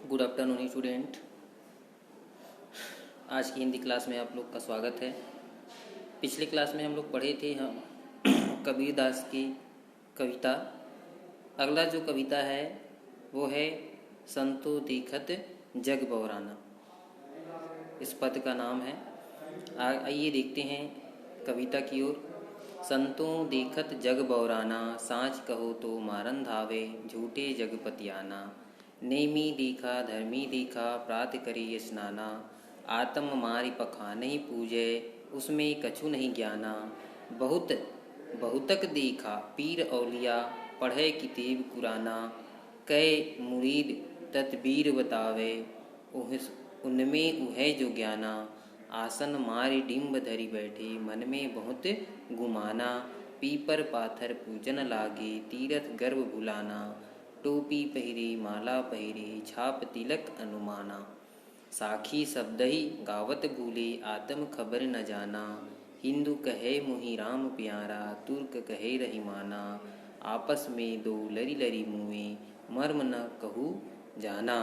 Good afternoon student. आज की Hindi class में आप लोग का स्वागत है। पिछले क्लास में हम लोग पढ़े थे कबीरदास की कविता। अगला जो कविता है वो है संतो देखत जग बौराना। इस पद का नाम है। आइए देखते हैं कविता की ओर। संतों देखत जग बौराना, सांच कहो तो मारन धावे, झूठे जगपतियाना। नेमी देखा धर्मी देखा, प्रात करी स्नाना। आत्म मारी पखा नहीं पूजे, उसमें कछु नहीं ज्ञाना। बहुत बहुतक देखा पीर औलिया, पढ़े किताब कुराना। कै मुरीद तदबीर बतावे, उनमें उहे जो ज्ञाना। आसन मारी डिम्ब धरी बैठे, मन में बहुत गुमाना। पीपर पाथर पूजन लागे, तीरथ गर्भ भुलाना। टोपी पहिरे माला पहिरे, छाप तिलक अनुमाना। साखी शब्दहि गावत भूले, आत्म खबर न जाना। हिंदू कहे मुहि राम प्यारा, तुर्क कहे रहीमाना। आपस में दो लरी लरी मुए, मर्म न कहू जाना।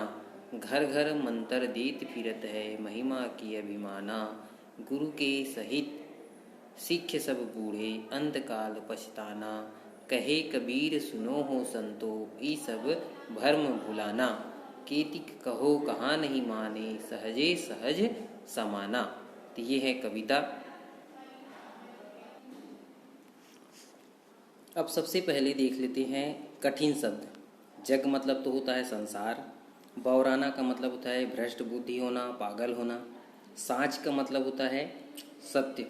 घर घर मंत्र देत फिरत है, महिमा की अभिमाना। गुरु के सहित सिख सब बूढ़े, अंतकाल पछताना। कहे कबीर सुनो हो संतो, ई सब भर्म भुलाना। केतिक कहो कहाँ नहीं माने, सहजे सहज समाना। तो ये है कविता। अब सबसे पहले देख लेते हैं कठिन शब्द। जग मतलब तो होता है संसार। बौराना का मतलब होता है भ्रष्ट बुद्धि होना, पागल होना। सांच का मतलब होता है सत्य।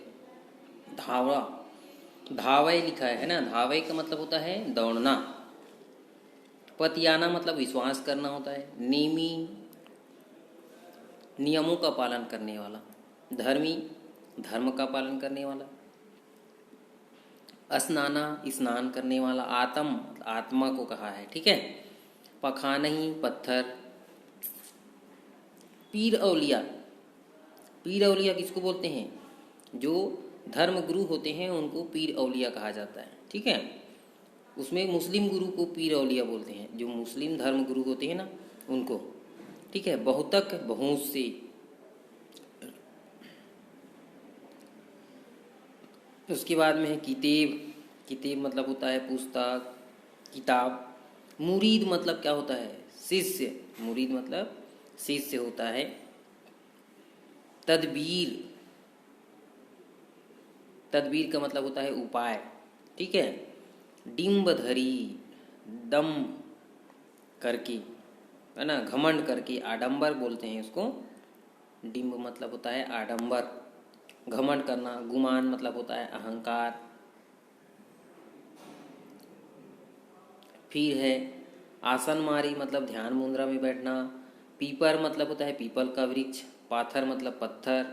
धावा धावय लिखा है ना, धावय का मतलब होता है दौड़ना। पतियाना मतलब विश्वास करना होता है। नेमी नियमों का पालन करने वाला। धर्मी धर्म का पालन करने वाला। स्नाना स्नान करने वाला। आत्म आत्मा को कहा है, ठीक है। पखानही पत्थर। पीर औलिया, पीर औलिया किसको बोलते हैं? जो धर्म गुरु होते हैं उनको पीर औलिया कहा जाता है, ठीक है। उसमें मुस्लिम गुरु को पीर औलिया बोलते हैं, जो मुस्लिम धर्म गुरु होते हैं ना उनको, ठीक है। बहुतक बहुत से। उसके बाद में है किताब। किताब मतलब होता है पुस्तक, किताब। मुरीद मतलब क्या होता है? शिष्य। मुरीद मतलब शिष्य होता है। तदबीर, तदबीर का मतलब होता है उपाय, ठीक है। डिम्ब धरी, दम करके, है ना, घमंड करके, आडंबर बोलते हैं उसको। डिम्ब मतलब होता है आडंबर, घमंड करना। गुमान मतलब होता है अहंकार। फिर है आसन मारी मतलब ध्यान मुद्रा में बैठना। पीपर मतलब होता है पीपल का वृक्ष। पाथर मतलब पत्थर।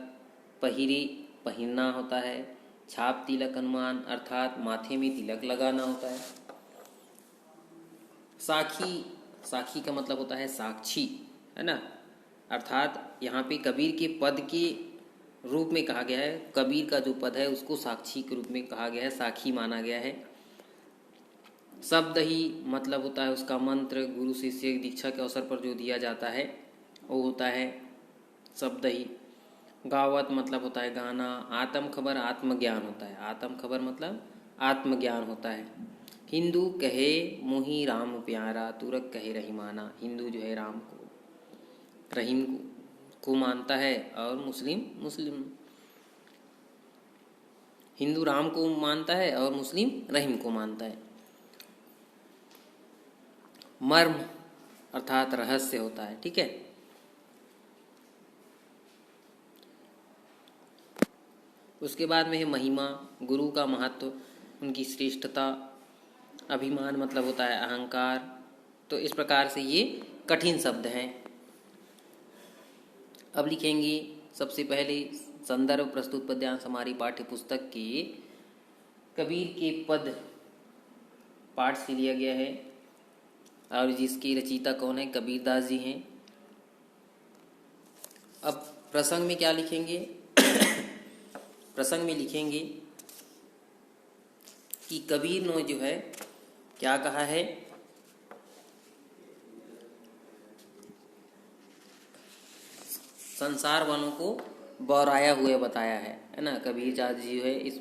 पहिरे पहनना होता है। छाप तिलक अनुमान अर्थात माथे में तिलक लगाना होता है। साखी, साखी का मतलब होता है साक्षी, है ना। अर्थात यहाँ पे कबीर के पद के रूप में कहा गया है। कबीर का जो पद है उसको साक्षी के रूप में कहा गया है, साखी माना गया है। शब्द ही मतलब होता है उसका मंत्र। गुरु शिष्य दीक्षा के अवसर पर जो दिया जाता है वो होता है शब्द ही। गावत मतलब होता है गाना। आत्म खबर आत्मज्ञान होता है। आत्म खबर मतलब आत्मज्ञान होता है। हिंदू कहे मोहि राम प्यारा, तुरक कहे रहीमाना। हिंदू जो है राम को, रहीम को मानता है, और मुस्लिम हिंदू राम को मानता है और मुस्लिम रहीम को मानता है। मर्म अर्थात रहस्य होता है, ठीक है। उसके बाद में है महिमा, गुरु का महत्व, उनकी श्रेष्ठता। अभिमान मतलब होता है अहंकार। तो इस प्रकार से ये कठिन शब्द हैं। अब लिखेंगे सबसे पहले संदर्भ प्रस्तुत पद्यांश हमारी पाठ्य पुस्तक के कबीर के पद पाठ से लिया गया है, और जिसकी रचयिता कौन है? कबीरदास जी हैं। अब प्रसंग में क्या लिखेंगे? प्रसंग में लिखेंगे कि कबीर ने जो है क्या कहा है संसार वालों को बौराया हुआ बताया है ना। कबीर दास जी जो है इस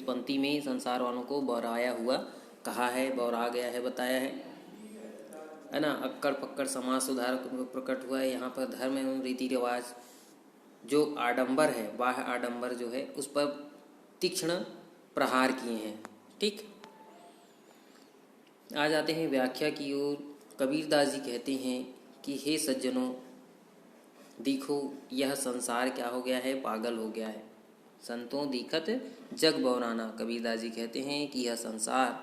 पंक्ति में संसार वालों को बौराया हुआ कहा है, बौरा गया है बताया है ना। अक्कड़ पक्कड़ समाज सुधारक प्रकट हुआ है। यहाँ पर धर्म एवं रीति रिवाज जो आडंबर है, बाह्य आडंबर जो है, उस पर तीक्ष्ण प्रहार किए हैं। ठीक, आ जाते हैं व्याख्या की ओर। कबीरदास जी कहते हैं कि हे सज्जनों, देखो यह संसार क्या हो गया है, पागल हो गया है। संतों दिखत जग बौराना, कबीरदास जी कहते हैं कि यह संसार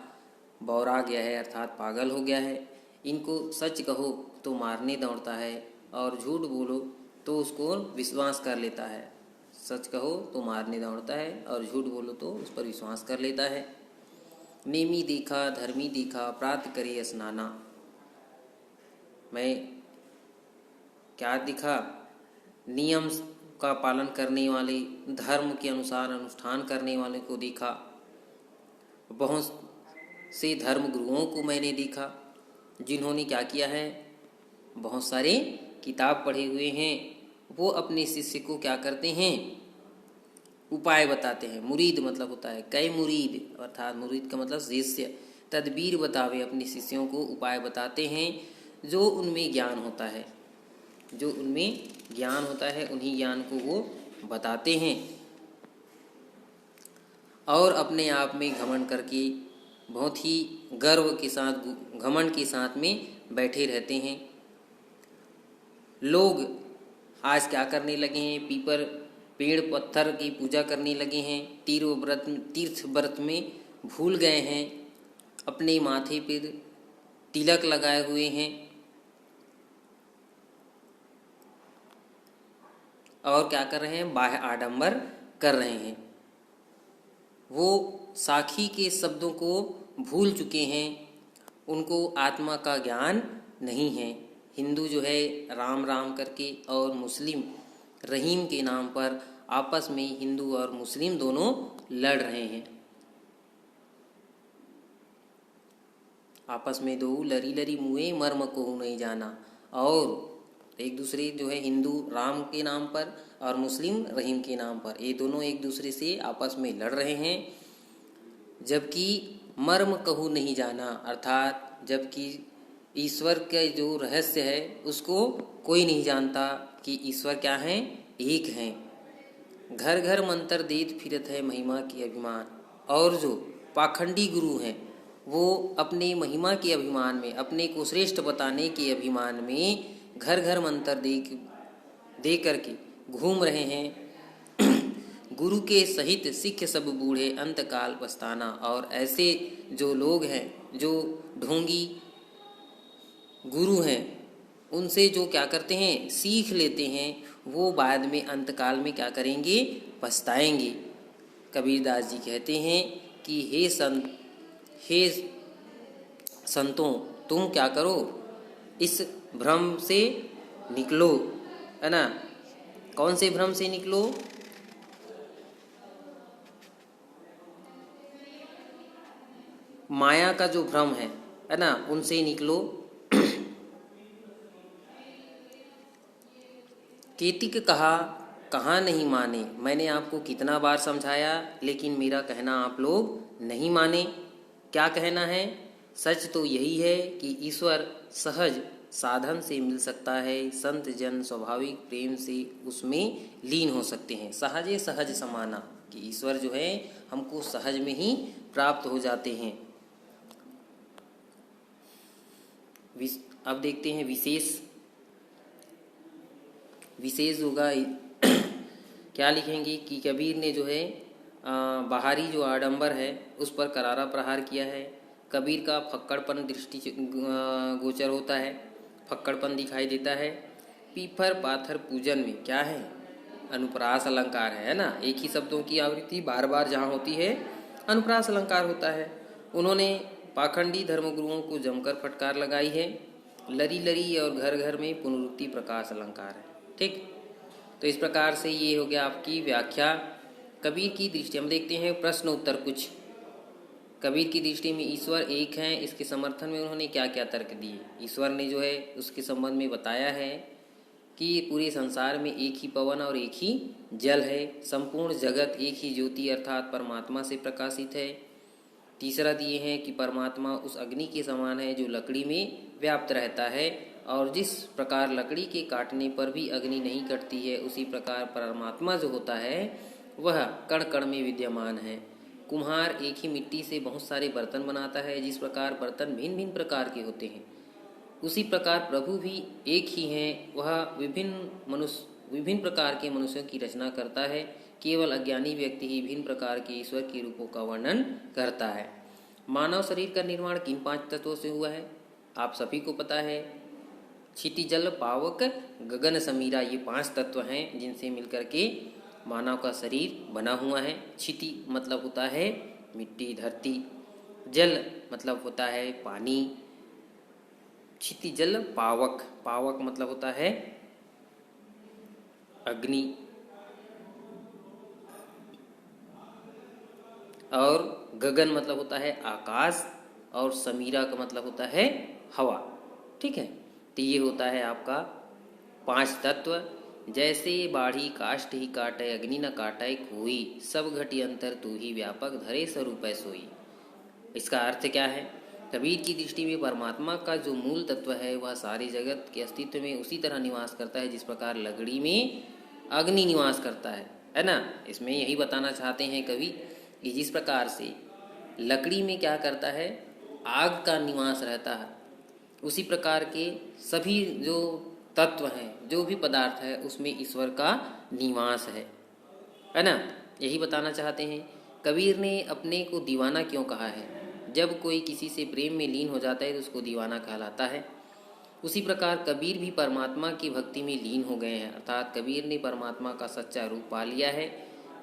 बौरा गया है, अर्थात पागल हो गया है। इनको सच कहो तो मारने दौड़ता है और झूठ बोलो तो उसको विश्वास कर लेता है। सच कहो तो मारने दौड़ता है और झूठ बोलो तो उस पर विश्वास कर लेता है। नेमी देखा धर्मी देखा प्रात करे स्नाना, मैं क्या दिखा, नियम का पालन करने वाले, धर्म के अनुसार अनुष्ठान करने वाले को देखा। बहुत से धर्म गुरुओं को मैंने देखा जिन्होंने क्या किया है, बहुत सारे किताब पढ़े हुए हैं। वो अपने शिष्य को क्या करते हैं, उपाय बताते हैं। मुरीद मतलब होता है कई मुरीद, अर्थात मुरीद का मतलब शिष्य। तदबीर बतावे, अपने शिष्यों को उपाय बताते हैं जो उनमें ज्ञान होता है, जो उनमें ज्ञान होता है उन्हीं ज्ञान को वो बताते हैं। और अपने आप में घमंड करके बहुत ही गर्व के साथ, घमंड के साथ में बैठे रहते हैं। लोग आज क्या करने लगे हैं, पीपर पेड़ पत्थर की पूजा करने लगे हैं। तीर्थ व्रत में भूल गए हैं, अपने माथे पर तिलक लगाए हुए हैं और क्या कर रहे हैं, बाह्य आडंबर कर रहे हैं। वो साखी के शब्दों को भूल चुके हैं, उनको आत्मा का ज्ञान नहीं है। हिंदू जो है राम राम करके और मुस्लिम रहीम के नाम पर आपस में हिंदू और मुस्लिम दोनों लड़ रहे हैं। आपस में दो लरी लरी मुए मर्म को नहीं जाना। और एक दूसरे जो है हिंदू राम के नाम पर और मुस्लिम रहीम के नाम पर, ये दोनों एक दूसरे से आपस में लड़ रहे हैं। जबकि मर्म कहूँ नहीं जाना, अर्थात जबकि ईश्वर का जो रहस्य है उसको कोई नहीं जानता कि ईश्वर क्या है, एक हैं। घर घर मंत्र देत फिरत है महिमा की अभिमान। और जो पाखंडी गुरु हैं वो अपने महिमा के अभिमान में, अपने को श्रेष्ठ बताने के अभिमान में घर घर मंत्र दे करके घूम रहे हैं। गुरु के सहित सिख सब बूढ़े अंतकाल पछताना। और ऐसे जो लोग हैं, जो ढोंगी गुरु हैं, उनसे जो क्या करते हैं, सीख लेते हैं, वो बाद में अंतकाल में क्या करेंगे, पछताएंगे। कबीरदास जी कहते हैं कि हे संतों, तुम क्या करो, इस भ्रम से निकलो, है ना। कौन से भ्रम से निकलो, माया का जो भ्रम है ना, उनसे निकलो। केतिक कहा कहाँ नहीं माने, मैंने आपको कितना बार समझाया लेकिन मेरा कहना आप लोग नहीं माने। क्या कहना है, सच तो यही है कि ईश्वर सहज साधन से मिल सकता है, संत जन स्वाभाविक प्रेम से उसमें लीन हो सकते हैं। सहजे सहज समाना, कि ईश्वर जो है हमको सहज में ही प्राप्त हो जाते हैं। अब देखते हैं विशेष होगा। क्या लिखेंगे कि कबीर ने जो है बाहरी जो आडंबर है उस पर करारा प्रहार किया है। कबीर का फक्कड़पन दृष्टि गोचर होता है, फक्कड़पन दिखाई देता है। पीफर पाथर पूजन में क्या है, अनुप्रास अलंकार है ना। एक ही शब्दों की आवृत्ति बार बार जहाँ होती है अनुप्रास अलंकार होता है। उन्होंने पाखंडी धर्मगुरुओं को जमकर फटकार लगाई है। लरी लरी और घर घर में पुनरुक्ति प्रकाश अलंकार है। ठीक, तो इस प्रकार से ये हो गया आपकी व्याख्या कबीर की दृष्टि। हम देखते हैं प्रश्न उत्तर कुछ। कबीर की दृष्टि में ईश्वर एक है, इसके समर्थन में उन्होंने क्या क्या तर्क दिए। ईश्वर ने जो है उसके संबंध में बताया है कि पूरे संसार में एक ही पवन और एक ही जल है, संपूर्ण जगत एक ही ज्योति अर्थात परमात्मा से प्रकाशित है। तीसरा दिए हैं कि परमात्मा उस अग्नि के समान है जो लकड़ी में व्याप्त रहता है, और जिस प्रकार लकड़ी के काटने पर भी अग्नि नहीं कटती है, उसी प्रकार परमात्मा जो होता है वह कण कण में विद्यमान है। कुम्हार एक ही मिट्टी से बहुत सारे बर्तन बनाता है, जिस प्रकार बर्तन भिन्न भिन्न प्रकार के होते हैं, उसी प्रकार प्रभु भी एक ही हैं। वह विभिन्न प्रकार के मनुष्यों की रचना करता है। केवल अज्ञानी व्यक्ति ही भिन्न प्रकार के ईश्वर के रूपों का वर्णन करता है। मानव शरीर का निर्माण किन 5 तत्वों से हुआ है, आप सभी को पता है। क्षिति, जल, पावक, गगन, समीरा, ये 5 तत्व हैं जिनसे मिलकर के मानव का शरीर बना हुआ है। क्षिति मतलब होता है मिट्टी, धरती। जल मतलब होता है पानी। क्षिति, जल, पावक, पावक मतलब होता है अग्नि, और गगन मतलब होता है आकाश, और समीरा का मतलब होता है हवा। ठीक है, तो ये होता है आपका 5 तत्व। जैसे बाढ़ी काष्ठ ही काटे, अग्नि न काटे कोई, सब घटी अंतर तू ही व्यापक, धरे स्वरूप सोई। इसका अर्थ क्या है? कबीर की दृष्टि में परमात्मा का जो मूल तत्व है वह सारे जगत के अस्तित्व में उसी तरह निवास करता है जिस प्रकार लकड़ी में अग्नि निवास करता है ना। इसमें यही बताना चाहते हैं कवि कि जिस प्रकार से लकड़ी में क्या करता है, आग का निवास रहता है, उसी प्रकार के सभी जो तत्व हैं, जो भी पदार्थ है, उसमें ईश्वर का निवास है ना। यही बताना चाहते हैं। कबीर ने अपने को दीवाना क्यों कहा है? जब कोई किसी से प्रेम में लीन हो जाता है तो उसको दीवाना कहलाता है। उसी प्रकार कबीर भी परमात्मा की भक्ति में लीन हो गए हैं, अर्थात कबीर ने परमात्मा का सच्चा रूप पा लिया है।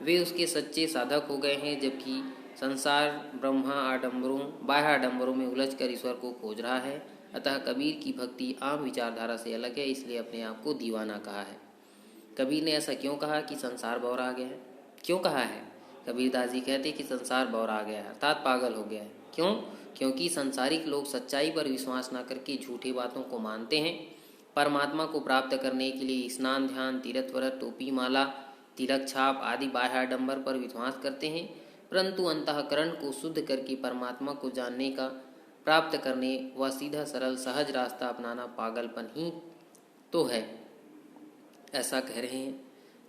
वे उसके सच्चे साधक हो गए हैं, जबकि संसार बाह्य आडंबरों में उलझकर ईश्वर को खोज रहा है। अतः कबीर की भक्ति आम विचारधारा से अलग है, इसलिए अपने आप को दीवाना कहा है। कबीर ने ऐसा क्यों कहा कि संसार बौरा गया है? क्यों कहा है? कबीरदास जी कहते कि संसार बौरा गया है, अर्थात पागल हो गया है। क्यों? क्योंकि संसारिक लोग सच्चाई पर विश्वास न करके झूठी बातों को मानते हैं। परमात्मा को प्राप्त करने के लिए स्नान, ध्यान, तीर्थ व्रत, टोपी, माला, तिलक, छाप आदि बाह्य आडंबर पर विश्वास करते हैं, परंतु अंतःकरण को शुद्ध करके परमात्मा को जानने का प्राप्त करने व सीधा सरल सहज रास्ता अपनाना पागलपन ही तो है, ऐसा कह रहे हैं।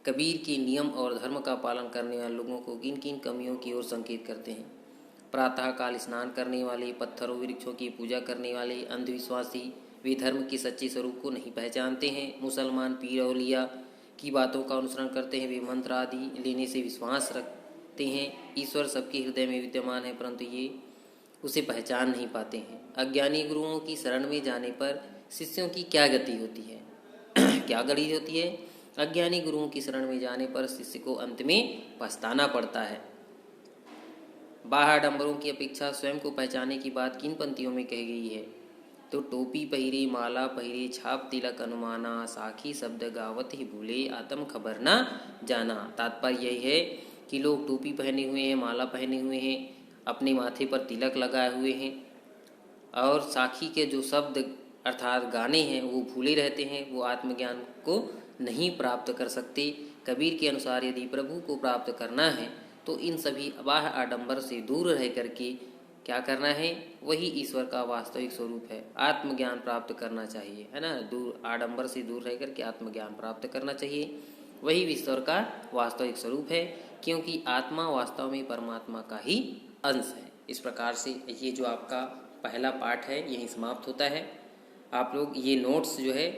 कबीर के नियम और धर्म का पालन करने वाले लोगों को किन किन कमियों की ओर संकेत करते हैं? प्रातःकाल स्नान करने वाले, पत्थरों वृक्षों की पूजा करने वाले, अंधविश्वासी, वे धर्म के सच्चे स्वरूप को नहीं पहचानते हैं। मुसलमान पीर औलिया की बातों का अनुसरण करते हैं, वे मंत्र आदि लेने से विश्वास रखते हैं। ईश्वर सबके हृदय में विद्यमान है, परंतु ये उसे पहचान नहीं पाते हैं। अज्ञानी गुरुओं की शरण में जाने पर शिष्यों की क्या गति होती है? क्या गति होती है? अज्ञानी गुरुओं की शरण में जाने पर शिष्य को अंत में पछताना पड़ता है। बाह्य आडंबरों की अपेक्षा स्वयं को पहचाने की बात किन पंक्तियों में कही गई है? तो टोपी पहिरे, माला पहिरे, छाप तिलक अनुमाना, साखी शब्द गावत ही भूले, आत्म खबर ना जाना। तात्पर्य यही है कि लोग टोपी पहने हुए हैं, माला पहने हुए हैं, अपने माथे पर तिलक लगाए हुए हैं, और साखी के जो शब्द अर्थात गाने हैं वो भूले रहते हैं, वो आत्मज्ञान को नहीं प्राप्त कर सकते। कबीर के अनुसार यदि प्रभु को प्राप्त करना है तो इन सभी बाह्य आडंबर से दूर रह करके क्या करना है? वही ईश्वर का वास्तविक स्वरूप है। आत्मज्ञान प्राप्त करना चाहिए, है ना। आडंबर से दूर रह करके आत्मज्ञान प्राप्त करना चाहिए, वही ईश्वर का वास्तविक स्वरूप है, क्योंकि आत्मा वास्तव में परमात्मा का ही अंश है। इस प्रकार से ये जो आपका पहला पाठ है यहीं समाप्त होता है। आप लोग ये नोट्स जो है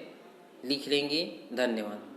लिख लेंगे। धन्यवाद।